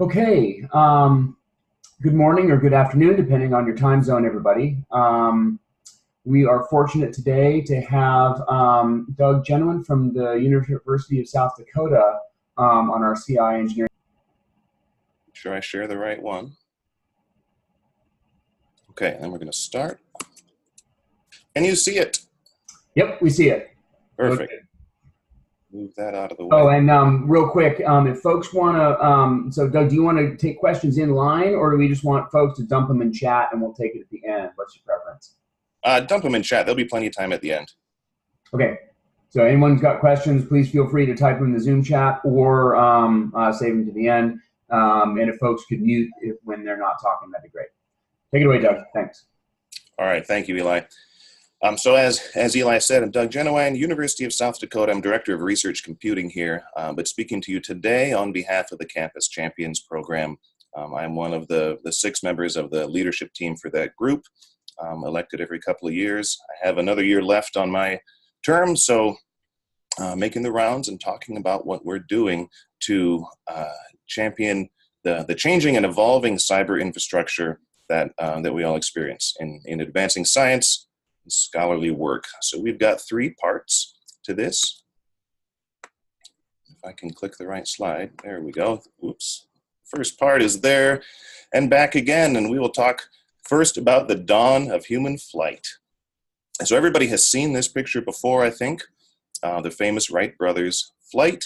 Okay, good morning or good afternoon, depending on your time zone, everybody. We are fortunate today to have Doug Jennewein from the University of South Dakota on our CI engineering. Sure I share the right one. Okay, then we're going to start. Can you see it? Yep, we see it. Perfect. Okay. Move that out of the way. Oh, and real quick, if folks want to, so Doug, do you want to take questions in line, or do we just want folks to dump them in chat and we'll take it at the end? What's your preference? Dump them in chat. There'll be plenty of time at the end. Okay. So anyone's got questions, please feel free to type them in the Zoom chat or save them to the end. And if folks could mute when they're not talking, that'd be great. Take it away, Doug. Thanks. All right. Thank you, Eli. So as Eli said, I'm Doug Jennewein, University of South Dakota. I'm Director of Research Computing here, but speaking to you today on behalf of the Campus Champions program. I'm one of the 6 members of the leadership team for that group, elected every couple of years. I have another year left on my term, so making the rounds and talking about what we're doing to champion the changing and evolving cyber infrastructure that we all experience in advancing science and scholarly work. So we've got 3 parts to this. If I can click the right slide, there we go. Oops. First part is there and back again, and we will talk first about the dawn of human flight. So everybody has seen this picture before, I think. The famous Wright brothers flight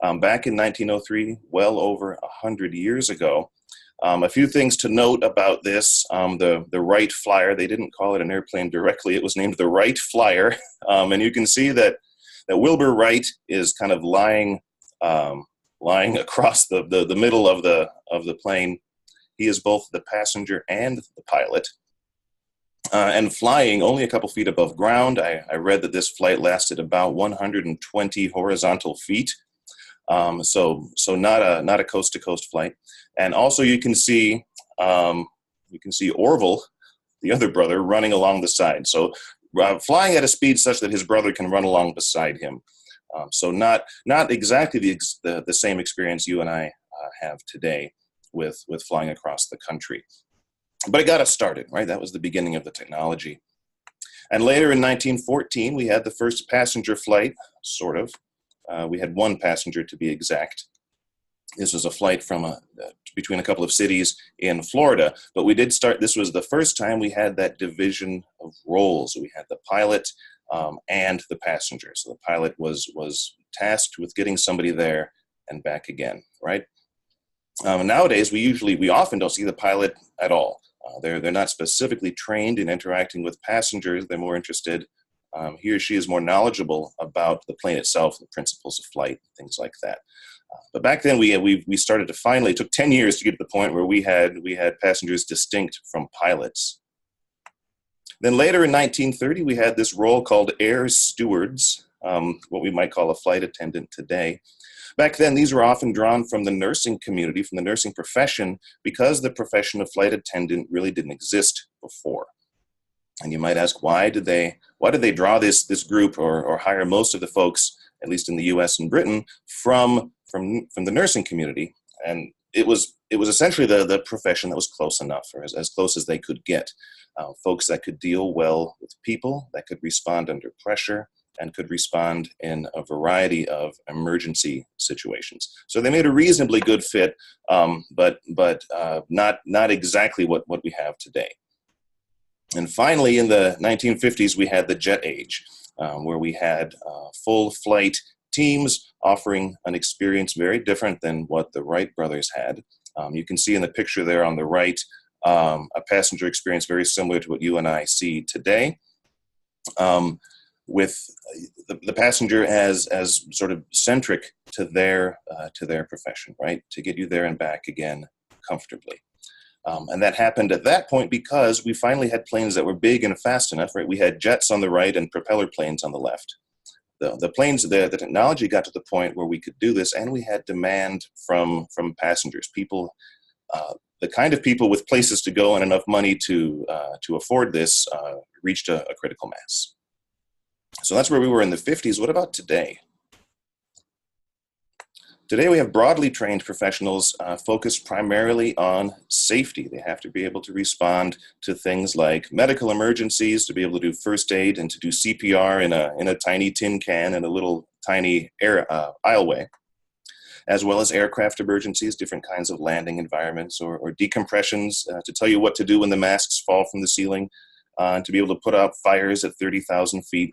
back in 1903, well over 100 years ago. A few things to note about this, the Wright Flyer, they didn't call it an airplane directly, it was named the Wright Flyer, and you can see that Wilbur Wright is kind of lying across the middle of the plane. He is both the passenger and the pilot. And flying only a couple feet above ground. I read that this flight lasted about 120 horizontal feet. So not a coast-to-coast flight. And also you can see Orville, the other brother, running along the side. So flying at a speed such that his brother can run along beside him. So not exactly the same experience you and I have today with flying across the country. But it got us started, right? That was the beginning of the technology. And later in 1914, we had the first passenger flight, sort of. We had 1 passenger to be exact. This was a flight from between a couple of cities in Florida. But we did start, this was the first time we had that division of roles. We had the pilot and the passenger. So the pilot was tasked with getting somebody there and back again, right? Nowadays, we often don't see the pilot at all. They're not specifically trained in interacting with passengers. They're more interested, he or she is more knowledgeable about the plane itself, the principles of flight, things like that. But back then we started to finally, it took 10 years to get to the point where we had passengers distinct from pilots. Then later in 1930, we had this role called air stewards, what we might call a flight attendant today. Back then, these were often drawn from the nursing community, from the nursing profession, because the profession of flight attendant really didn't exist before. And you might ask, why did they draw this group or hire most of the folks, at least in the U.S. and Britain, from the nursing community? And it was essentially the profession that was close enough, or as close as they could get. Folks that could deal well with people, that could respond under pressure, and could respond in a variety of emergency situations. So they made a reasonably good fit, but not exactly what we have today. And finally, in the 1950s, we had the jet age, where we had full flight teams offering an experience very different than what the Wright brothers had. You can see in the picture there on the right, a passenger experience very similar to what you and I see today. With the passenger as sort of centric to their profession, right? To get you there and back again comfortably. And that happened at that point because we finally had planes that were big and fast enough, right? We had jets on the right and propeller planes on the left. The planes, the technology got to the point where we could do this, and we had demand from passengers, people, the kind of people with places to go and enough money to afford this reached a critical mass. So that's where we were in the 50s. What about today? Today we have broadly trained professionals focused primarily on safety. They have to be able to respond to things like medical emergencies, to be able to do first aid and to do CPR in a tiny tin can in a little tiny aisleway, as well as aircraft emergencies, different kinds of landing environments, or decompressions to tell you what to do when the masks fall from the ceiling, to be able to put out fires at 30,000 feet.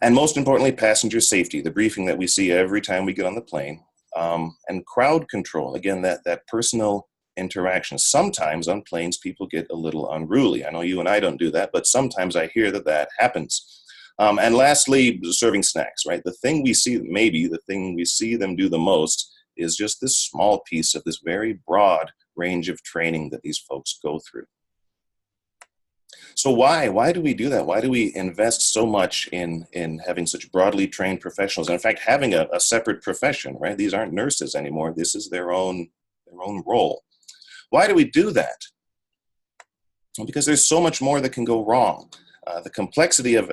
And most importantly, passenger safety, the briefing that we see every time we get on the plane, and crowd control, again, that personal interaction. Sometimes on planes, people get a little unruly. I know you and I don't do that, but sometimes I hear that happens. And lastly, serving snacks, right? The thing we see, maybe the thing we see them do the most is just this small piece of this very broad range of training that these folks go through. So why do we do that? Why do we invest so much in having such broadly trained professionals? And in fact, having a separate profession, right? These aren't nurses anymore. This is their own role. Why do we do that? Well, because there's so much more that can go wrong. The complexity of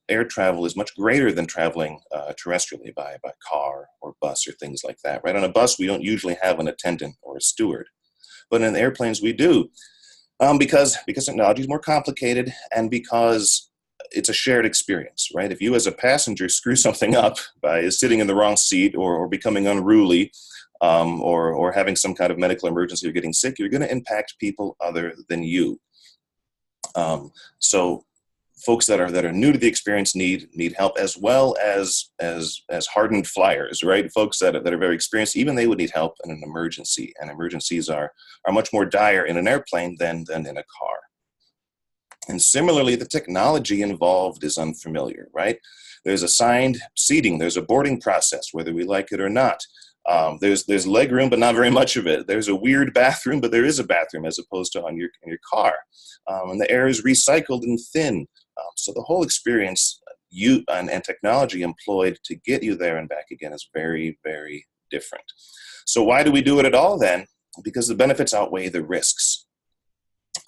air travel is much greater than traveling terrestrially by car or bus or things like that, right? On a bus, we don't usually have an attendant or a steward, but in airplanes we do. Because technology is more complicated and because it's a shared experience, right? If you as a passenger screw something up by sitting in the wrong seat or becoming unruly or having some kind of medical emergency or getting sick, you're going to impact people other than you. So folks that are new to the experience need help, as well as hardened flyers, right? Folks that are very experienced, even they would need help in an emergency, and emergencies are much more dire in an airplane than in a car. And similarly, the technology involved is unfamiliar, right? There's assigned seating, there's a boarding process, whether we like it or not. There's leg room, but not very much of it. There's a weird bathroom, but there is a bathroom as opposed to in your car. And the air is recycled and thin. So the whole experience and technology employed to get you there and back again is very, very different. So why do we do it at all then? Because the benefits outweigh the risks.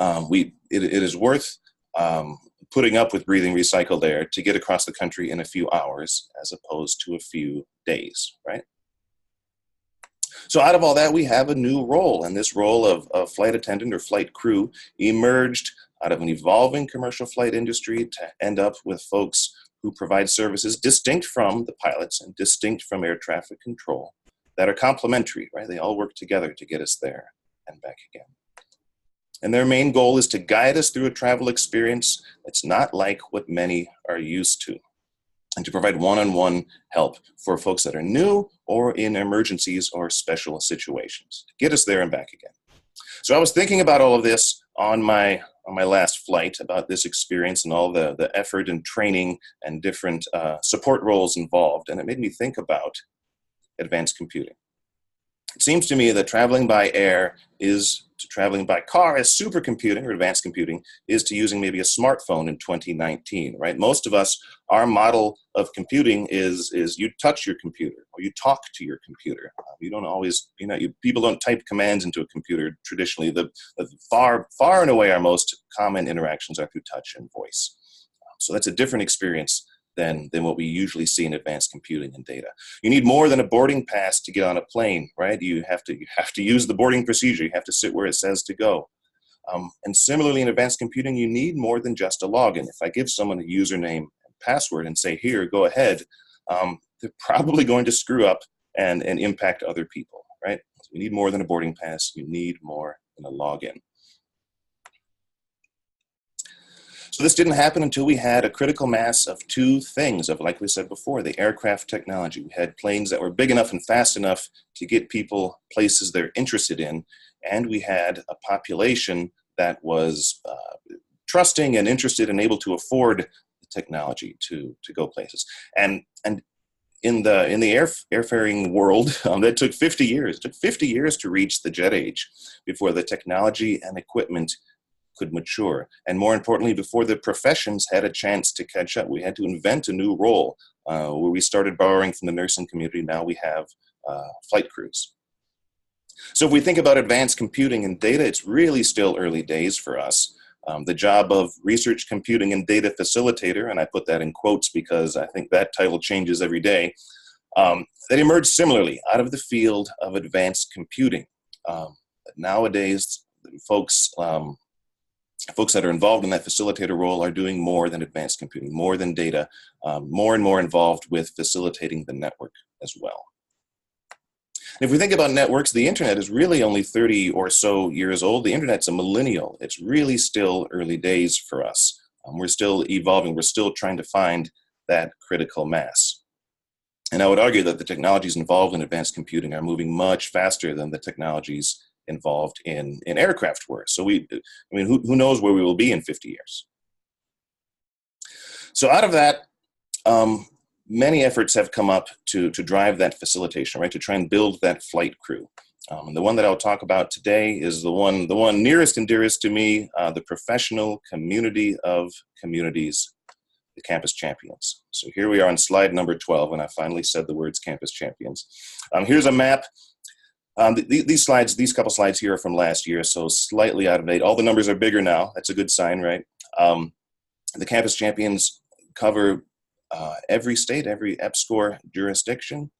It is worth putting up with breathing recycled air to get across the country in a few hours as opposed to a few days, right? So out of all that, we have a new role, and this role of flight attendant or flight crew emerged out of an evolving commercial flight industry to end up with folks who provide services distinct from the pilots and distinct from air traffic control that are complementary, right? They all work together to get us there and back again. And their main goal is to guide us through a travel experience that's not like what many are used to, and to provide one-on-one help for folks that are new or in emergencies or special situations to get us there and back again. So I was thinking about all of this on my last flight, about this experience and all the effort and training and different support roles involved, and it made me think about advanced computing. It seems to me that traveling by air is to traveling by car as supercomputing or advanced computing is to using maybe a smartphone in 2019, right? Most of us, our model of computing is you touch your computer or you talk to your computer. You don't always, people don't type commands into a computer traditionally. The far and away our most common interactions are through touch and voice. So that's a different experience than what we usually see in advanced computing and data. You need more than a boarding pass to get on a plane, right? You have to use the boarding procedure. You have to sit where it says to go. And similarly, in advanced computing, you need more than just a login. If I give someone a username and password and say, here, go ahead, they're probably going to screw up and impact other people, right? So you need more than a boarding pass. You need more than a login. So this didn't happen until we had a critical mass of two things, like we said before, the aircraft technology. We had planes that were big enough and fast enough to get people places they're interested in, and we had a population that was trusting and interested and able to afford the technology to go places. And in the airfaring world, that took 50 years. It took 50 years to reach the jet age before the technology and equipment could mature. And more importantly, before the professions had a chance to catch up. We had to invent a new role where we started borrowing from the nursing community. Now we have flight crews. So if we think about advanced computing and data, it's really still early days for us. The job of research computing and data facilitator, and I put that in quotes because I think that title changes every day, that emerged similarly out of the field of advanced computing. Nowadays, folks that are involved in that facilitator role are doing more than advanced computing, more than data, more and more involved with facilitating the network as well. And if we think about networks, the internet is really only 30 or so years old. The internet's a millennial. It's really still early days for us. We're still evolving. We're still trying to find that critical mass. And I would argue that the technologies involved in advanced computing are moving much faster than the technologies involved in aircraft were. So who knows where we will be in 50 years? So out of that, many efforts have come up to drive that facilitation, right? To try and build that flight crew. And the one that I'll talk about today is the one nearest and dearest to me, the professional community of communities, the Campus Champions. So here we are on slide number 12, and I finally said the words Campus Champions. Here's a map. These couple slides here are from last year, so slightly out of date. All the numbers are bigger now. That's a good sign, right? The Campus Champions cover every state, every EPSCoR jurisdiction,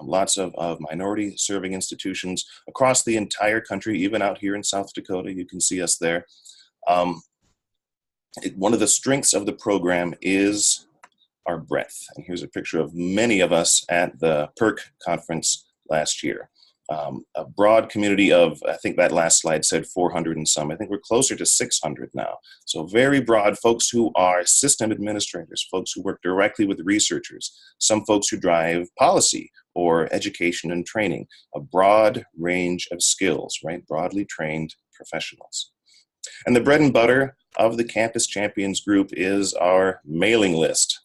lots of minority serving institutions across the entire country, even out here in South Dakota. You can see us there. One of the strengths of the program is our breadth. And here's a picture of many of us at the PERC conference last year. A broad community of, I think that last slide said 400 and some. I think we're closer to 600 now. So very broad folks who are system administrators, folks who work directly with researchers, some folks who drive policy or education and training, a broad range of skills, right? Broadly trained professionals. And the bread and butter of the Campus Champions group is our mailing list.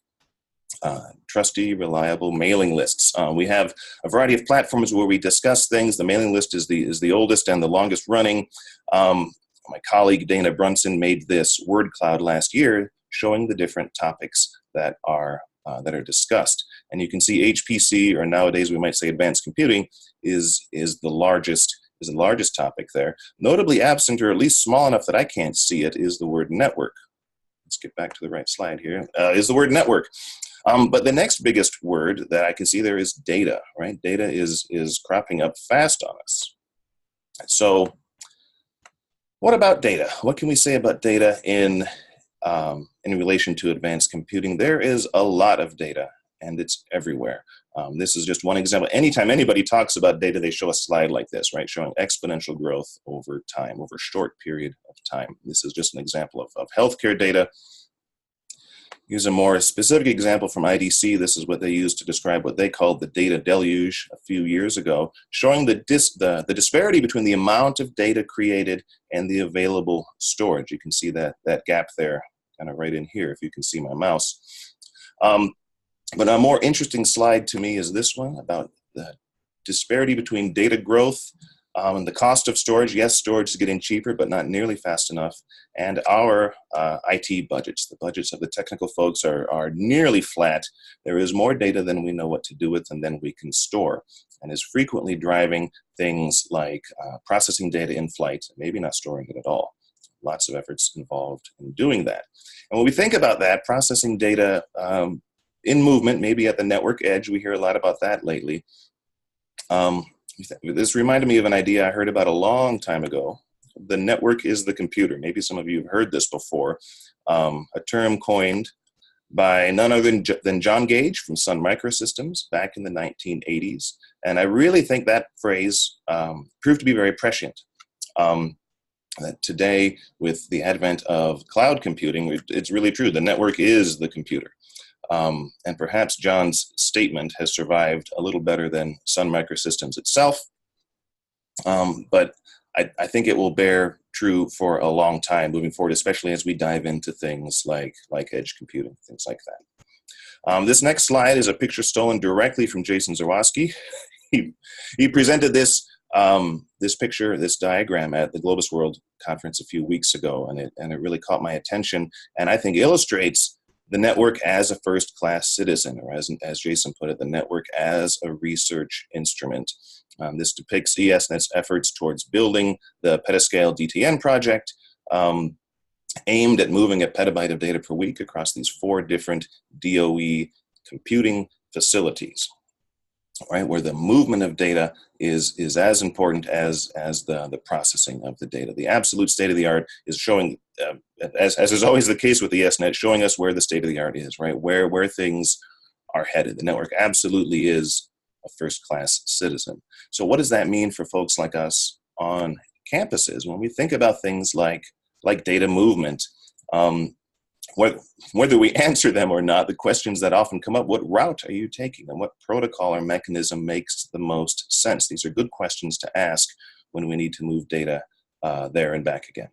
Trusty, reliable mailing lists. We have a variety of platforms where we discuss things. The mailing list is the oldest and the longest running. My colleague Dana Brunson made this word cloud last year, showing the different topics that are discussed. And you can see HPC, or nowadays we might say advanced computing, is the largest topic there. Notably absent, or at least small enough that I can't see it, is the word network. Let's get back to the right slide here. Is the word network. But the next biggest word that I can see there is data, right? Data is cropping up fast on us. So what about data? What can we say about data in relation to advanced computing? There is a lot of data, and it's everywhere. This is just one example. Anytime anybody talks about data, they show a slide like this, right? Showing exponential growth over time, over a short period of time. This is just an example of healthcare data. Here's a more specific example from IDC. This is what they used to describe what they called the data deluge a few years ago, showing the disparity between the amount of data created and the available storage. You can see that gap there, kind of right in here, if you can see my mouse. But a more interesting slide to me is this one about the disparity between data growth and the cost of storage. Yes, storage is getting cheaper, but not nearly fast enough. And our IT budgets, the budgets of the technical folks are nearly flat. There is more data than we know what to do with and then we can store, and is frequently driving things like processing data in flight, maybe not storing it at all. Lots of efforts involved in doing that. And when we think about that, processing data in movement, maybe at the network edge, we hear a lot about that lately. This reminded me of an idea I heard about a long time ago. The network is the computer. Maybe some of you have heard this before. A term coined by none other than John Gage from Sun Microsystems back in the 1980s. And I really think that phrase proved to be very prescient. That today, with the advent of cloud computing, it's really true. The network is the computer. And perhaps John's statement has survived a little better than Sun Microsystems itself. But I think it will bear true for a long time moving forward, especially as we dive into things like edge computing, things like that. This next slide is a picture stolen directly from Jason Zawoski. He presented this this diagram at the Globus World Conference a few weeks ago, and it really caught my attention, and I think illustrates the network as a first-class citizen, or as Jason put it, the network as a research instrument. This depicts ESNet's efforts towards building the petascale DTN project, aimed at moving a petabyte of data per week across these 4 different DOE computing facilities. right? Where the movement of data is as important as the processing of the data. The absolute state of the art is showing, as is always the case with the SNet, showing us where the state of the art is, right? Where things are headed. The network absolutely is a first-class citizen. So what does that mean for folks like us on campuses when we think about things like data movement? Whether we answer them or not, the questions that often come up: what route are you taking, and what protocol or mechanism makes the most sense? These are good questions to ask when we need to move data there and back again.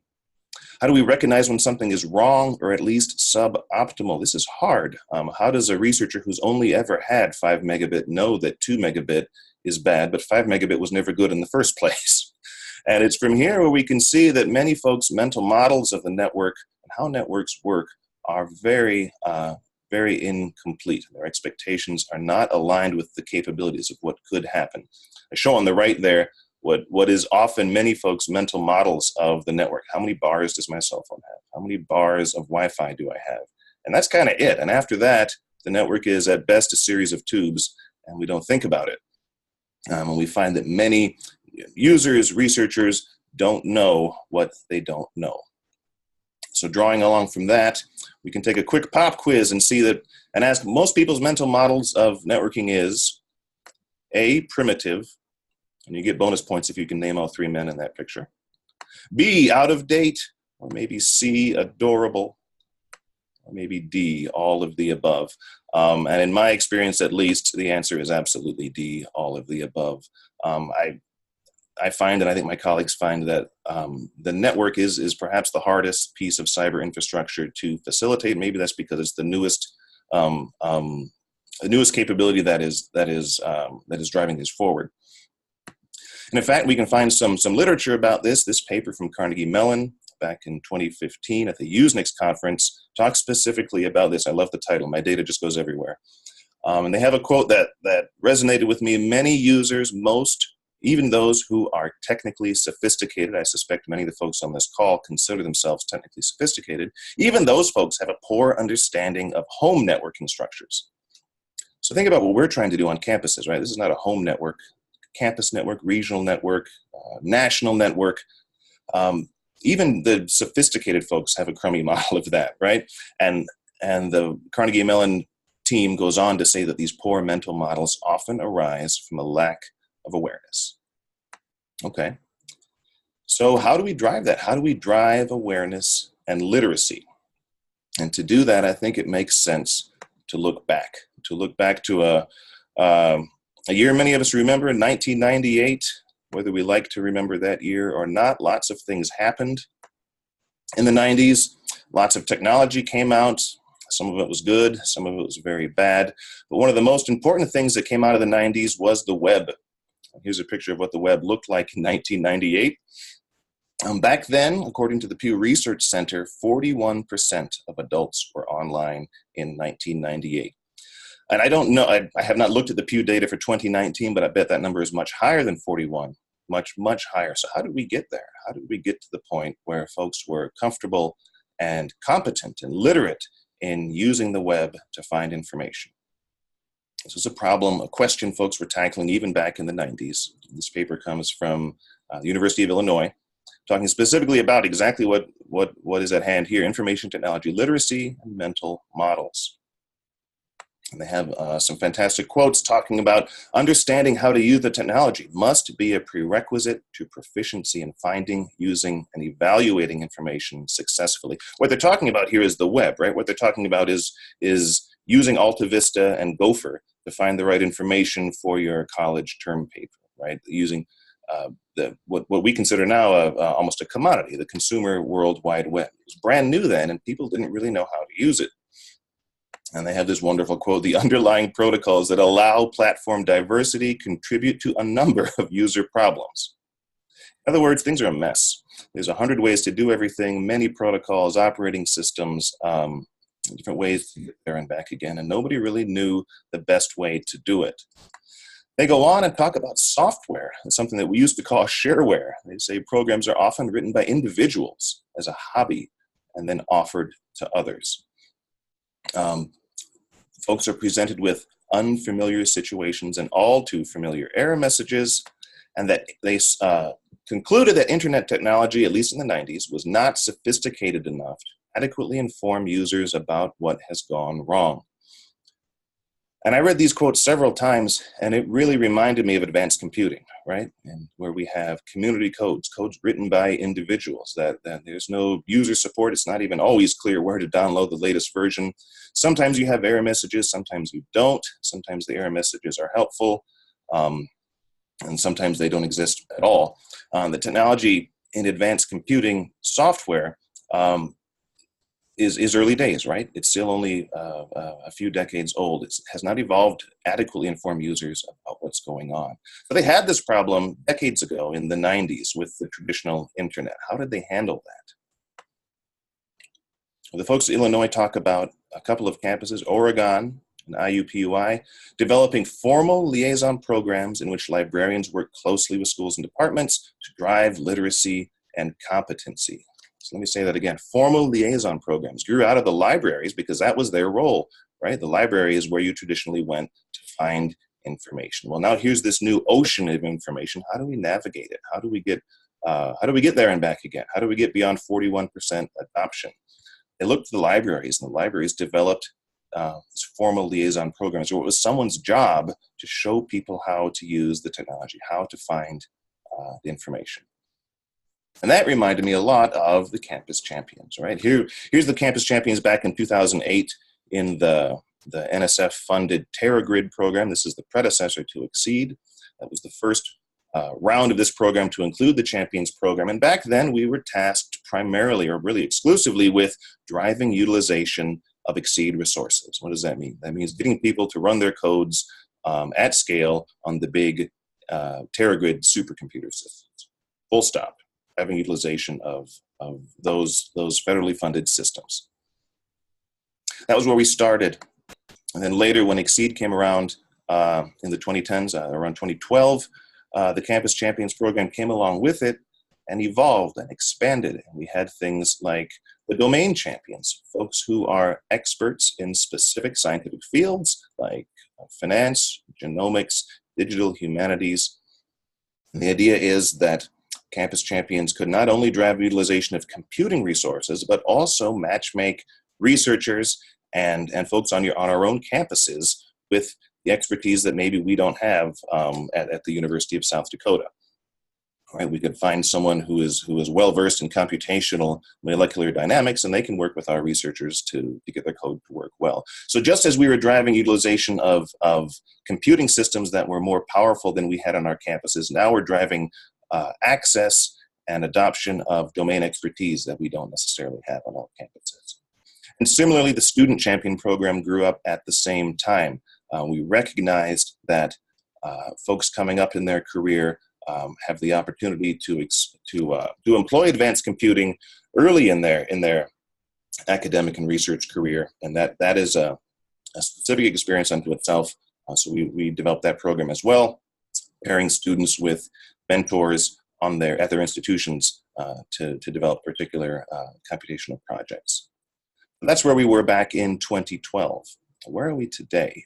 How do we recognize when something is wrong or at least suboptimal? This is hard. How does a researcher who's only ever had 5 megabit know that 2 megabit is bad, but 5 megabit was never good in the first place? And it's from here where we can see that many folks' mental models of the network and how networks work are very, very incomplete. Their expectations are not aligned with the capabilities of what could happen. I show on the right there what is often many folks' mental models of the network. How many bars does my cell phone have? How many bars of Wi-Fi do I have? And that's kind of it. And after that, the network is at best a series of tubes, and we don't think about it. And we find that many users, researchers, don't know what they don't know. So drawing along from that, we can take a quick pop quiz and see that, and ask most people's mental models of networking is A, primitive, and you get bonus points if you can name all 3 men in that picture. B, out of date, or maybe C, adorable, or maybe D, all of the above. And in my experience, at least, the answer is absolutely D, all of the above. I find, and I think my colleagues find, that the network is perhaps the hardest piece of cyber infrastructure to facilitate. Maybe that's because it's the newest capability that is driving this forward. And in fact, we can find some literature about this. This paper from Carnegie Mellon back in 2015 at the Usenix conference talks specifically about this. I love the title. My data just goes everywhere. And they have a quote that resonated with me. Many users, even those who are technically sophisticated — I suspect many of the folks on this call consider themselves technically sophisticated — even those folks have a poor understanding of home networking structures. So think about what we're trying to do on campuses, right? This is not a home network. Campus network, regional network, national network. Even the sophisticated folks have a crummy model of that, right? And the Carnegie Mellon team goes on to say that these poor mental models often arise from a lack of awareness. Okay, so how do we drive that? How do we drive awareness and literacy? And to do that, I think it makes sense to look back to a year many of us remember, in 1998. Whether we like to remember that year or not, lots of things happened in the 90s. Lots of technology came out. Some of it was good, some of it was very bad. But one of the most important things that came out of the 90s was the web. Here's a picture of what the web looked like in 1998. Back then, according to the Pew Research Center, 41% of adults were online in 1998. And I don't know, I have not looked at the Pew data for 2019, but I bet that number is much higher than 41, much, much higher. So how did we get there? How did we get to the point where folks were comfortable and competent and literate in using the web to find information? This is a problem, a question folks were tackling even back in the 90s. This paper comes from the University of Illinois, talking specifically about exactly what is at hand here: information technology literacy and mental models. And they have some fantastic quotes talking about understanding how to use the technology must be a prerequisite to proficiency in finding, using, and evaluating information successfully. What they're talking about here is the web, right? What they're talking about is using Alta Vista and Gopher to find the right information for your college term paper, right? Using what we consider now almost a commodity, the consumer World Wide Web. It was brand new then, and people didn't really know how to use it. And they have this wonderful quote: the underlying protocols that allow platform diversity contribute to a number of user problems. In other words, things are a mess. There's 100 ways to do everything, many protocols, operating systems, different ways to get there and back again, and nobody really knew the best way to do it. They go on and talk about software, something that we used to call shareware. They say programs are often written by individuals as a hobby and then offered to others. Folks are presented with unfamiliar situations and all too familiar error messages, and that they concluded that internet technology, at least in the 90s, was not sophisticated enough to adequately inform users about what has gone wrong. And I read these quotes several times, and it really reminded me of advanced computing, right? And where we have community codes written by individuals, that there's no user support. It's not even always clear where to download the latest version. Sometimes you have error messages, sometimes you don't. Sometimes the error messages are helpful, and sometimes they don't exist at all. The technology in advanced computing software is early days, right? It's still only a few decades old. It has not evolved to adequately inform users about what's going on. But they had this problem decades ago in the 90s with the traditional internet. How did they handle that? Well, the folks at Illinois talk about a couple of campuses, Oregon and IUPUI, developing formal liaison programs in which librarians work closely with schools and departments to drive literacy and competency. So let me say that again. Formal liaison programs grew out of the libraries because that was their role, right? The library is where you traditionally went to find information. Well, now here's this new ocean of information. How do we navigate it? How do we get there and back again? How do we get beyond 41% adoption? They looked to the libraries, and the libraries developed these formal liaison programs, where it was someone's job to show people how to use the technology, how to find the information. And that reminded me a lot of the Campus Champions, right? Here's the Campus Champions back in 2008 in the NSF-funded TerraGrid program. This is the predecessor to XSEDE. That was the first round of this program to include the Champions program. And back then, we were tasked primarily, or really exclusively, with driving utilization of XSEDE resources. What does that mean? That means getting people to run their codes at scale on the big TerraGrid supercomputer systems. Full stop. Having utilization of those federally funded systems. That was where we started. And then later, when XSEDE came around in the 2010s, around 2012, the Campus Champions program came along with it and evolved and expanded. And we had things like the domain champions, folks who are experts in specific scientific fields like finance, genomics, digital humanities. And the idea is that Campus Champions could not only drive utilization of computing resources, but also matchmake researchers and folks on our own campuses with the expertise that maybe we don't have at the University of South Dakota. Right? We could find someone who is well-versed in computational molecular dynamics, and they can work with our researchers to get their code to work well. So just as we were driving utilization of computing systems that were more powerful than we had on our campuses, now we're driving access and adoption of domain expertise that we don't necessarily have on all campuses. And similarly, the Student Champion program grew up at the same time. We recognized that folks coming up in their career have the opportunity to employ advanced computing early in their academic and research career, and that is a specific experience unto itself. So we developed that program as well, pairing students with mentors at their institutions to develop particular computational projects. And that's where we were back in 2012. Where are we today?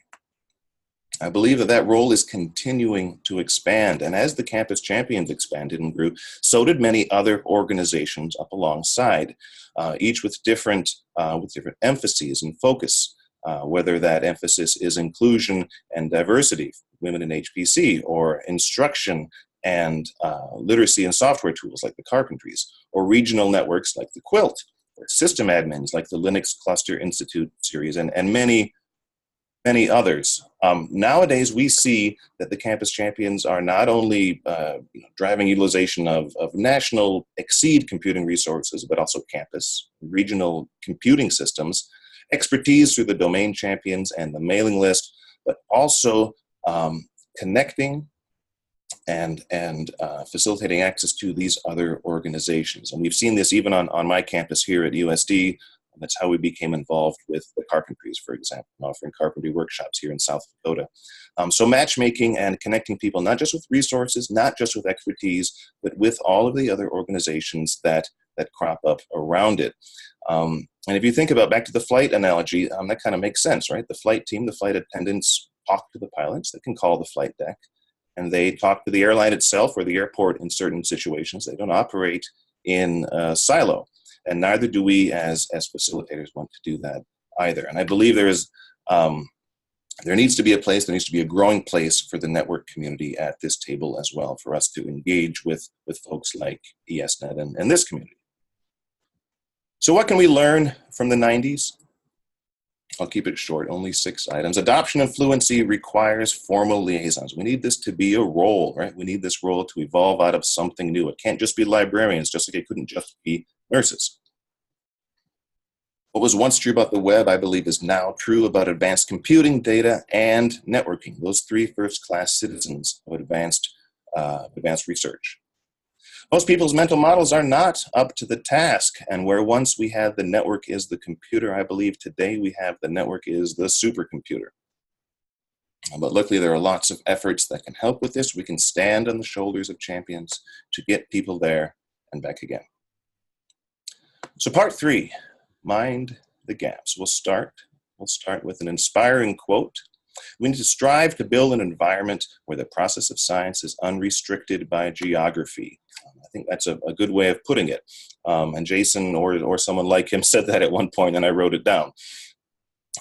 I believe that role is continuing to expand, and as the Campus Champions expanded and grew, so did many other organizations up alongside, each with different emphases and focus, whether that emphasis is inclusion and diversity, women in HPC, or instruction and literacy and software tools like the Carpentries, or regional networks like the Quilt, or system admins like the Linux Cluster Institute series, and many others. Nowadays, we see that the Campus Champions are not only driving utilization of national XSEDE computing resources, but also campus, regional computing systems, expertise through the domain champions and the mailing list, but also connecting and facilitating access to these other organizations. And we've seen this even on my campus here at USD. That's how we became involved with the Carpentries, for example, offering carpentry workshops here in South Dakota. So matchmaking and connecting people, not just with resources, not just with expertise, but with all of the other organizations that crop up around it. And if you think about back to the flight analogy, that kind of makes sense, right? The flight team, the flight attendants, talk to the pilots, they can call the flight deck, and they talk to the airline itself or the airport in certain situations. They don't operate in a silo, and neither do we as facilitators want to do that either. And I believe there needs to be a place, there needs to be a growing place for the network community at this table as well, for us to engage with folks like ESNet and this community. So what can we learn from the 90s? I'll keep it short, only 6 items. Adoption and fluency requires formal liaisons. We need this to be a role, right? We need this role to evolve out of something new. It can't just be librarians, just like it couldn't just be nurses. What was once true about the web, I believe, is now true about advanced computing, data, and networking. Those 3 first-class citizens of advanced research. Most people's mental models are not up to the task, and where once we had the network is the computer, I believe today we have the network is the supercomputer. But luckily there are lots of efforts that can help with this. We can stand on the shoulders of champions to get people there and back again. So part 3, mind the gaps. We'll start with an inspiring quote. We need to strive to build an environment where the process of science is unrestricted by geography. I think that's a good way of putting it. And Jason or someone like him said that at one point, and I wrote it down.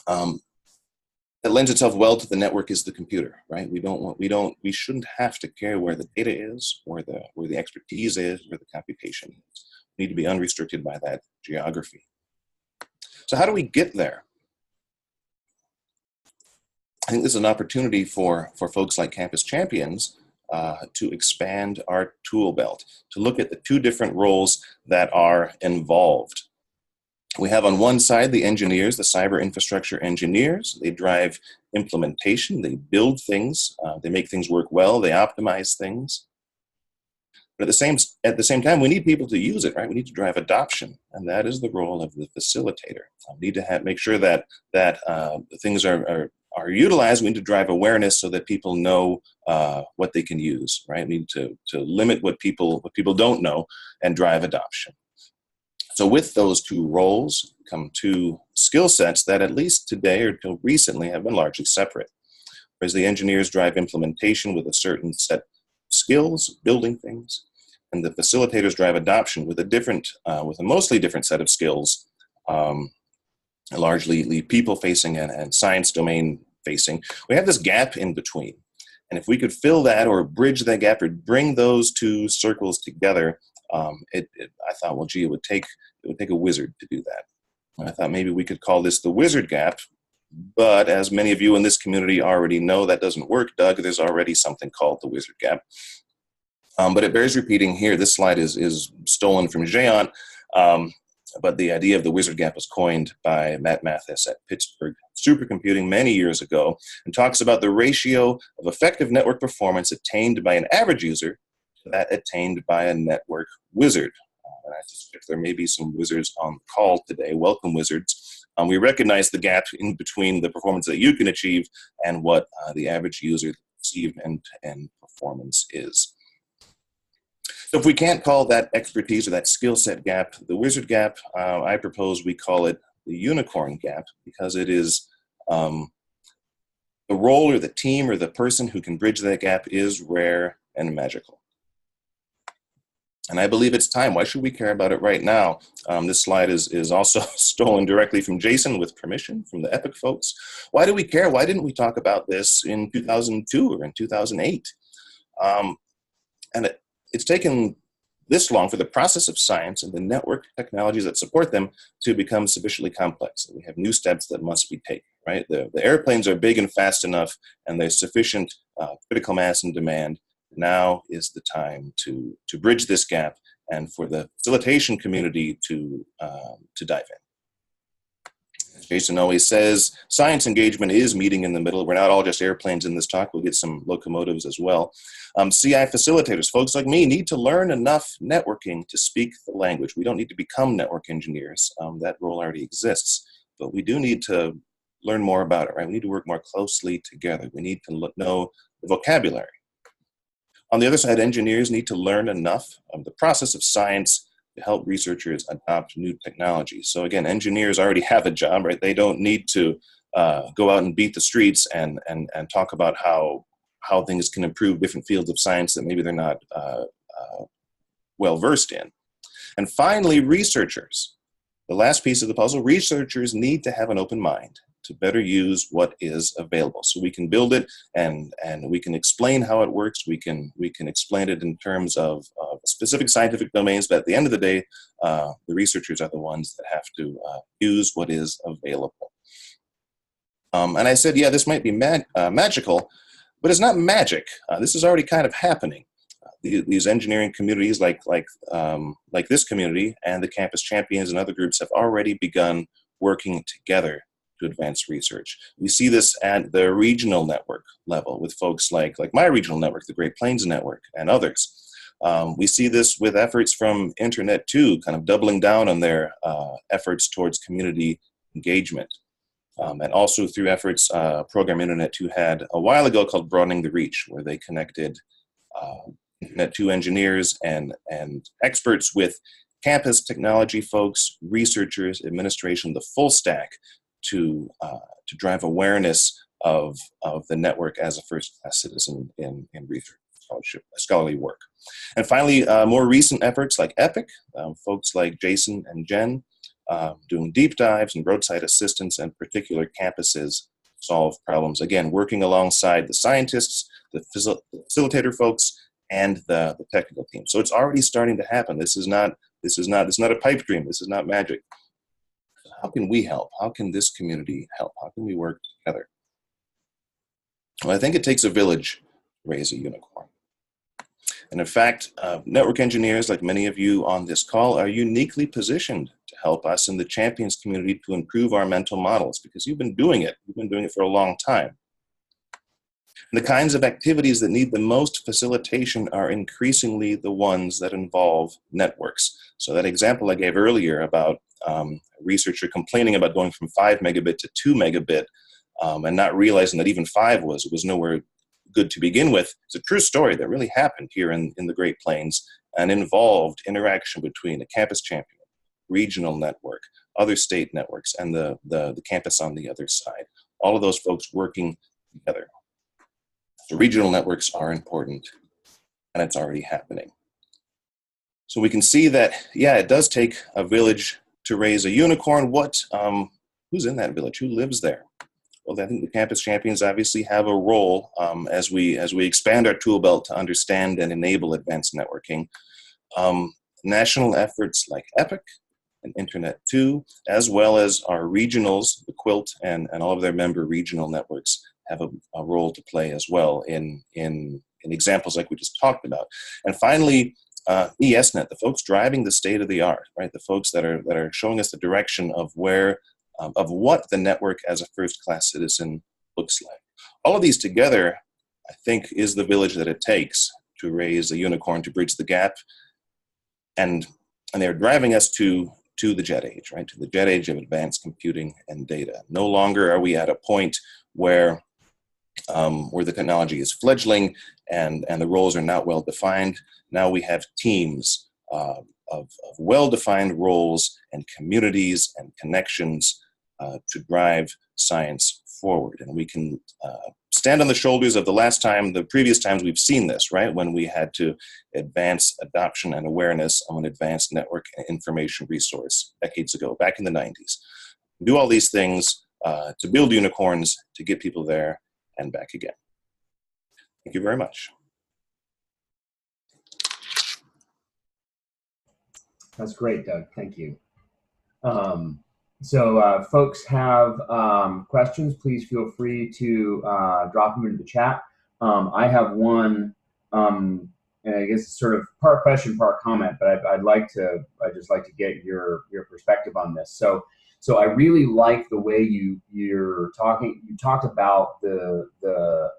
It lends itself well to the network is the computer, right? We shouldn't have to care where the data is, where the expertise is, where the computation is. We need to be unrestricted by that geography. So how do we get there? I think this is an opportunity for folks like Campus Champions to expand our tool belt, to look at the 2 different roles that are involved. We have on one side the engineers, the cyber infrastructure engineers. They drive implementation, they build things, they make things work well, they optimize things. But at the same time, we need people to use it, right? We need to drive adoption, and that is the role of the facilitator. We need to make sure that things are utilized. We need to drive awareness so that people know what they can use, right? We need to limit what people don't know and drive adoption. So with those 2 roles come 2 skill sets that at least today or until recently have been largely separate. Whereas the engineers drive implementation with a certain set of skills, building things, and the facilitators drive adoption with a mostly different set of skills, largely people-facing and science domain-facing. We have this gap in between. And if we could fill that or bridge that gap or bring those 2 circles together, I thought, well, gee, it would take a wizard to do that. And I thought maybe we could call this the wizard gap. But as many of you in this community already know, that doesn't work, Doug. There's already something called the wizard gap. But it bears repeating here. This slide is stolen from Jean, but the idea of the wizard gap was coined by Matt Mathis at Pittsburgh Supercomputing many years ago, and talks about the ratio of effective network performance attained by an average user to that attained by a network wizard. And I suspect there may be some wizards on the call today. Welcome, wizards. We recognize the gap in between the performance that you can achieve and what the average user perceived and performance is. So if we can't call that expertise or that skill set gap the wizard gap, I propose we call it the unicorn gap, because it is the role or the team or the person who can bridge that gap is rare and magical. And I believe it's time. Why should we care about it right now? This slide is also stolen directly from Jason with permission from the Epic folks. Why do we care? Why didn't we talk about this in 2002 or in 2008? And it's taken this long for the process of science and the network technologies that support them to become sufficiently complex. And we have new steps that must be taken, right? The airplanes are big and fast enough, and there's sufficient critical mass and demand. Now is the time to bridge this gap and for the facilitation community to dive in. As Jason always says, science engagement is meeting in the middle. We're not all just airplanes in this talk. We'll get some locomotives as well. CI facilitators, folks like me, need to learn enough networking to speak the language. We don't need to become network engineers. That role already exists. But we do need to learn more about it, right? We need to work more closely together. We need to know the vocabulary. On the other side, engineers need to learn enough of the process of science to help researchers adopt new technologies. So again, engineers already have a job, right? They don't need to go out and beat the streets and talk about how things can improve different fields of science that maybe they're not well versed in. And finally, researchers. The last piece of the puzzle, researchers need to have an open mind to better use what is available. So we can build it and we can explain how it works. We can explain it in terms of specific scientific domains, but at the end of the day, the researchers are the ones that have to use what is available. And I said, yeah, this might be magical, but it's not magic. This is already kind of happening. These engineering communities like this community and the Campus Champions and other groups have already begun working together to advance research. We see this at the regional network level with folks like my regional network, the Great Plains Network, and others. We see this with efforts from Internet 2, kind of doubling down on their efforts towards community engagement. And also through efforts program Internet 2 had a while ago called Broadening the Reach, where they connected Internet 2 engineers and experts with campus technology folks, researchers, administration, the full stack to drive awareness of the network as a first-class citizen in research scholarly work. And finally, more recent efforts like EPIC, folks like Jason and Jen, doing deep dives and roadside assistance and particular campuses solve problems. Again, working alongside the scientists, the facilitator folks, and the technical team. So it's already starting to happen. This is not a pipe dream. This is not magic. How can we help? How can this community help? How can we work together? Well, I think it takes a village to raise a unicorn. And in fact, network engineers, like many of you on this call, are uniquely positioned to help us in the Champions community to improve our mental models, because you've been doing it. You've been doing it for a long time. And the kinds of activities that need the most facilitation are increasingly the ones that involve networks. So that example I gave earlier about a researcher complaining about going from 5 megabit to 2 megabit and not realizing that even 5 was nowhere good to begin with. It's a true story that really happened here in the Great Plains and involved interaction between a campus champion, regional network, other state networks, and the campus on the other side. All of those folks working together. The regional networks are important, and it's already happening. So we can see that, yeah, it does take a village to raise a unicorn. Who's in that village? Who lives there? Well, I think the Campus Champions obviously have a role as we expand our tool belt to understand and enable advanced networking. National efforts like EPIC and Internet 2, as well as our regionals, the Quilt and all of their member regional networks, have a role to play as well in examples like we just talked about. And finally, ESNet, the folks driving the state of the art, right? The folks that are showing us the direction of where, of what the network as a first-class citizen looks like. All of these together, I think, is the village that it takes to raise a unicorn, to bridge the gap. And they're driving us to the jet age, right? To the jet age of advanced computing and data. No longer are we at a point where the technology is fledgling and the roles are not well defined. Now we have teams of well-defined roles and communities and connections to drive science forward. And we can stand on the shoulders of the previous times we've seen this, right? When we had to advance adoption and awareness on an advanced network and information resource decades ago, back in the 90s. Do all these things to build unicorns, to get people there and back again. Thank you very much. That's great, Doug. Thank you. So folks have questions, please feel free to drop them into the chat. I have one, and I guess it's sort of part question, part comment, but I'd just like to get your perspective on this. So I really like the way you talked about the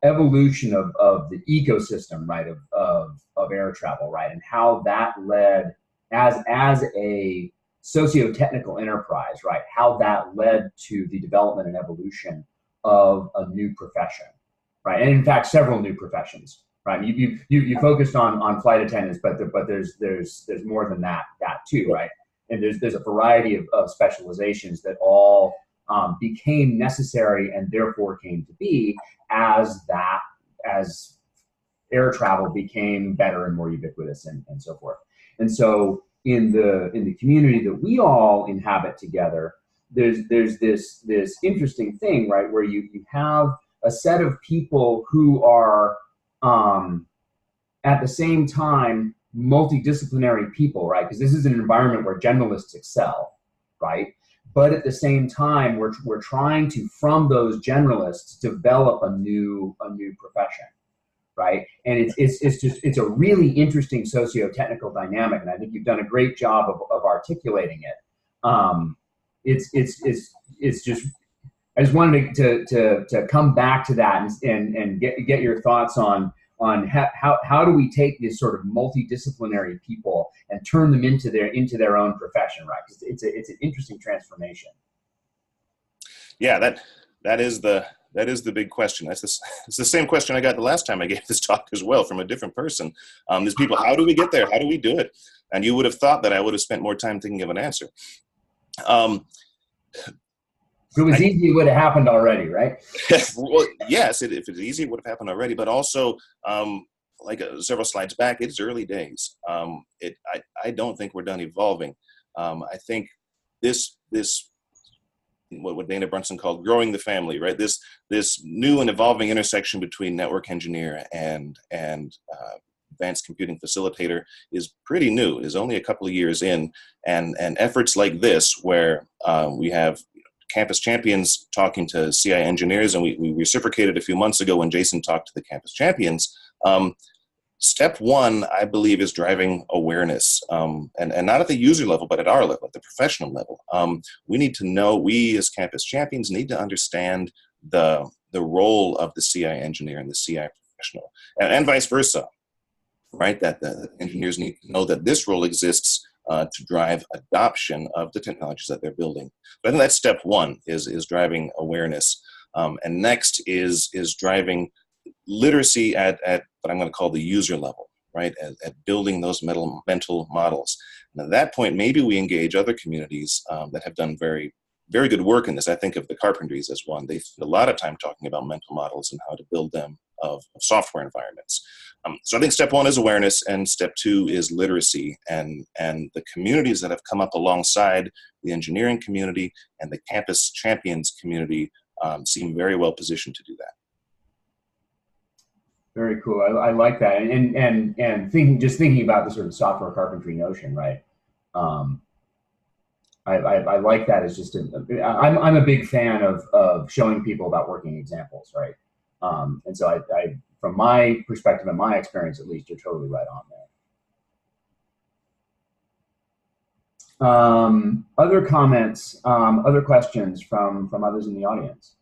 evolution of the ecosystem, right, of air travel, right, and how that led as a socio-technical enterprise, right, how that led to the development and evolution of a new profession, right, and in fact several new professions, right. You focused on flight attendants, but there's more than that too, right, and there's a variety of specializations that all became necessary and therefore came to be as air travel became better and more ubiquitous and so forth. And so in the community that we all inhabit together, there's this interesting thing, right, where you have a set of people who are at the same time multidisciplinary people, right? Because this is an environment where generalists excel, right? But at the same time, we're trying to, from those generalists, develop a new profession, right? And it's a really interesting socio-technical dynamic, and I think you've done a great job of articulating it. It's just, I just wanted to come back to that and get your thoughts on how do we take these sort of multidisciplinary people and turn them into their own profession, right? Because it's an interesting transformation. Yeah, that is the big question. It's the same question I got the last time I gave this talk as well, from a different person. There's people, how do we get there? How do we do it? And you would have thought that I would have spent more time thinking of an answer. If it was easy, it would have happened already, right? Well, yes, if it's easy, it would have happened already. But also, like several slides back, it's early days. I don't think we're done evolving. I think this what Dana Brunson called growing the family, right? This new and evolving intersection between network engineer and advanced computing facilitator is pretty new. Is only a couple of years in, and efforts like this, where we have campus champions talking to CI engineers, and we reciprocated a few months ago when Jason talked to the campus champions. Step one, I believe, is driving awareness, and not at the user level, but at our level, at the professional level. We need to know, we as campus champions need to understand the role of the CI engineer and the CI professional, and vice versa, right? That the engineers need to know that this role exists to drive adoption of the technologies that they're building. But I think that's step one, is driving awareness. And next is driving literacy at what I'm going to call the user level, right? At building those mental models. And at that point, maybe we engage other communities that have done very, very good work in this. I think of the Carpentries as one. They spend a lot of time talking about mental models and how to build them of software environments. So I think step one is awareness, and step two is literacy, and the communities that have come up alongside the engineering community and the campus champions community seem very well positioned to do that. Very cool. I like that, and thinking about the sort of software carpentry notion, right? I like that as just I'm a big fan of showing people about working examples, right? And so I from my perspective and my experience, at least, you're totally right on there. Other comments, other questions from others in the audience?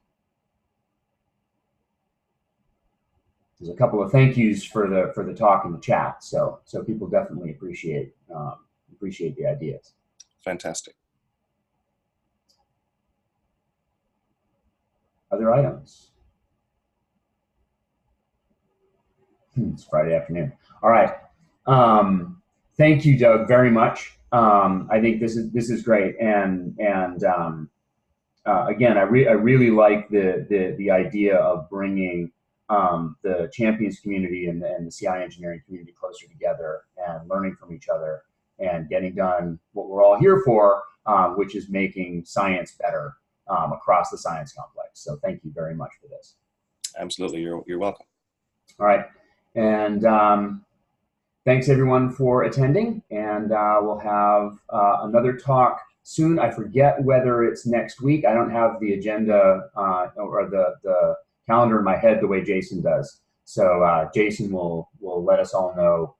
There's a couple of thank yous for the talk in the chat, so people definitely appreciate the ideas. Fantastic. Other items? It's Friday afternoon. All right. Thank you, Doug, very much. I think this is great, and again, I really like the idea of bringing the champions community and the CI engineering community closer together and learning from each other and getting done what we're all here for, which is making science better across the science complex. So thank you very much for this. Absolutely, you're welcome. All right. And thanks everyone for attending, and we'll have another talk soon. I forget whether it's next week. I don't have the agenda or the calendar in my head the way Jason does. So Jason will let us all know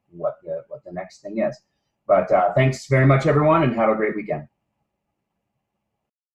what the next thing is. But thanks very much, everyone, and have a great weekend.